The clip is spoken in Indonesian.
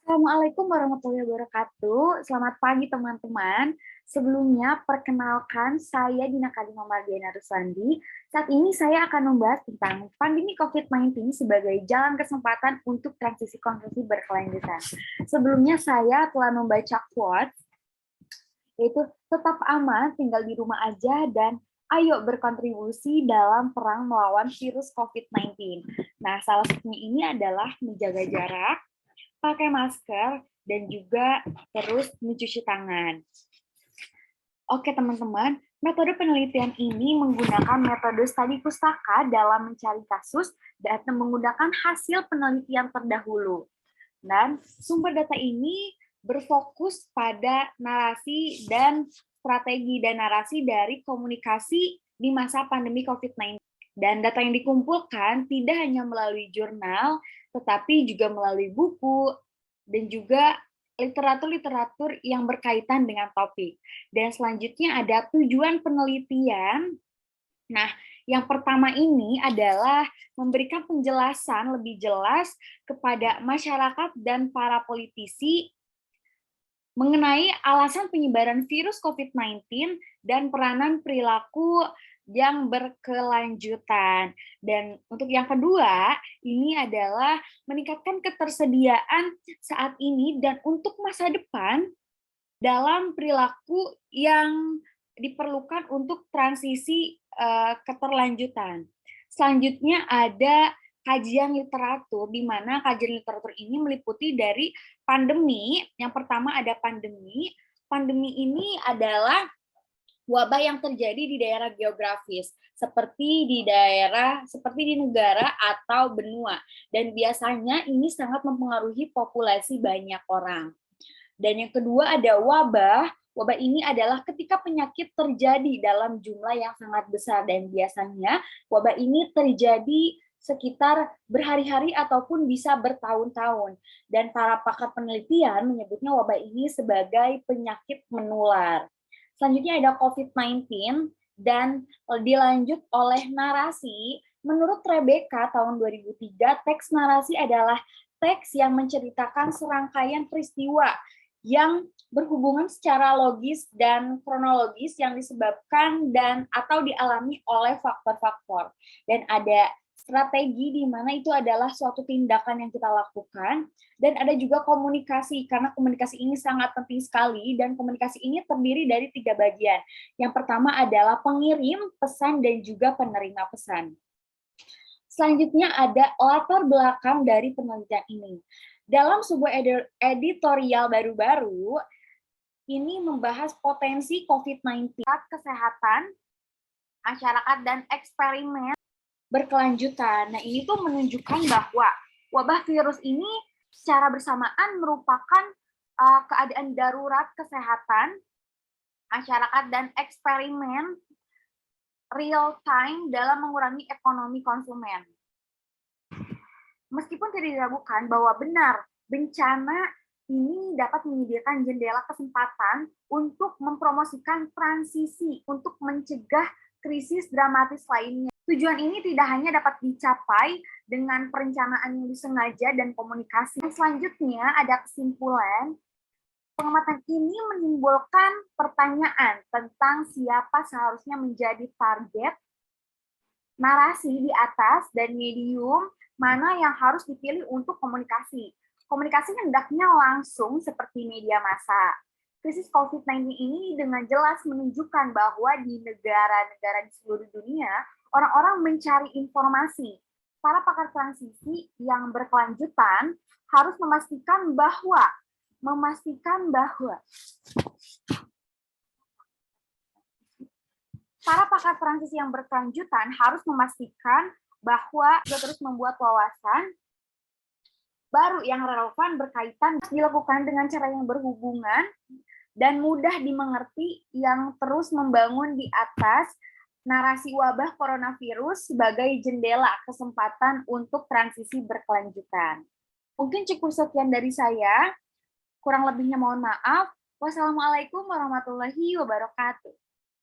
Assalamualaikum warahmatullahi wabarakatuh. Selamat pagi teman-teman. Sebelumnya, perkenalkan saya Dina Kadima Mardiana Rusandi. Saat ini saya akan membahas tentang pandemi COVID-19 sebagai jalan kesempatan untuk transisi konsumsi berkelanjutan. Sebelumnya saya telah membaca quotes, yaitu tetap aman, tinggal di rumah aja, dan ayo berkontribusi dalam perang melawan virus COVID-19. Nah, salah satunya ini adalah menjaga jarak, pakai masker, dan juga terus mencuci tangan. Oke teman-teman, metode penelitian ini menggunakan metode studi pustaka dalam mencari kasus dan menggunakan hasil penelitian terdahulu. Dan sumber data ini berfokus pada narasi dan strategi dan narasi dari komunikasi di masa pandemi COVID-19. Dan data yang dikumpulkan tidak hanya melalui jurnal, tetapi juga melalui buku, dan juga literatur-literatur yang berkaitan dengan topik. Dan selanjutnya ada tujuan penelitian. Nah, yang pertama ini adalah memberikan penjelasan lebih jelas kepada masyarakat dan para politisi mengenai alasan penyebaran virus COVID-19 dan peranan perilaku yang berkelanjutan. Dan untuk yang kedua, ini adalah meningkatkan ketersediaan saat ini dan untuk masa depan dalam perilaku yang diperlukan untuk transisi keterlanjutan. Selanjutnya ada kajian literatur, di mana kajian literatur ini meliputi dari pandemi. Yang pertama ada pandemi. Pandemi ini adalah wabah yang terjadi di daerah geografis, seperti di negara atau benua, dan biasanya ini sangat mempengaruhi populasi banyak orang. Dan yang kedua ada wabah. Wabah ini adalah ketika penyakit terjadi dalam jumlah yang sangat besar, dan biasanya wabah ini terjadi sekitar berhari-hari ataupun bisa bertahun-tahun. Dan para pakar penelitian menyebutnya wabah ini sebagai penyakit menular. Selanjutnya ada COVID-19 dan dilanjut oleh narasi. Menurut Rebecca tahun 2003, teks narasi adalah teks yang menceritakan serangkaian peristiwa yang berhubungan secara logis dan kronologis yang disebabkan dan atau dialami oleh faktor-faktor. Dan ada strategi di mana itu adalah suatu tindakan yang kita lakukan, dan ada juga komunikasi, karena komunikasi ini sangat penting sekali, dan komunikasi ini terdiri dari 3 bagian. Yang pertama adalah pengirim pesan dan juga penerima pesan. Selanjutnya ada latar belakang dari penelitian ini. Dalam sebuah editorial baru-baru, ini membahas potensi COVID-19, kesehatan, masyarakat, dan eksperimen berkelanjutan. Nah, ini tuh menunjukkan bahwa wabah virus ini secara bersamaan merupakan keadaan darurat kesehatan, masyarakat, dan eksperimen real time dalam mengurangi ekonomi konsumen. Meskipun tidak diragukan bahwa benar bencana ini dapat menyediakan jendela kesempatan untuk mempromosikan transisi, untuk mencegah krisis dramatis lainnya. Tujuan ini tidak hanya dapat dicapai dengan perencanaan yang disengaja dan komunikasi. Selanjutnya ada kesimpulan. Pengamatan ini menimbulkan pertanyaan tentang siapa seharusnya menjadi target narasi di atas dan medium mana yang harus dipilih untuk komunikasi. Komunikasi hendaknya langsung seperti media massa. Krisis COVID-19 ini dengan jelas menunjukkan bahwa di negara-negara di seluruh dunia, orang-orang mencari informasi. Para pakar transisi yang berkelanjutan harus memastikan bahwa para pakar transisi yang berkelanjutan harus memastikan bahwa terus membuat wawasan baru yang relevan berkaitan dilakukan dengan cara yang berhubungan dan mudah dimengerti, yang terus membangun di atas narasi wabah coronavirus sebagai jendela kesempatan untuk transisi berkelanjutan. Mungkin cukup sekian dari saya. Kurang lebihnya mohon maaf. Wassalamualaikum warahmatullahi wabarakatuh.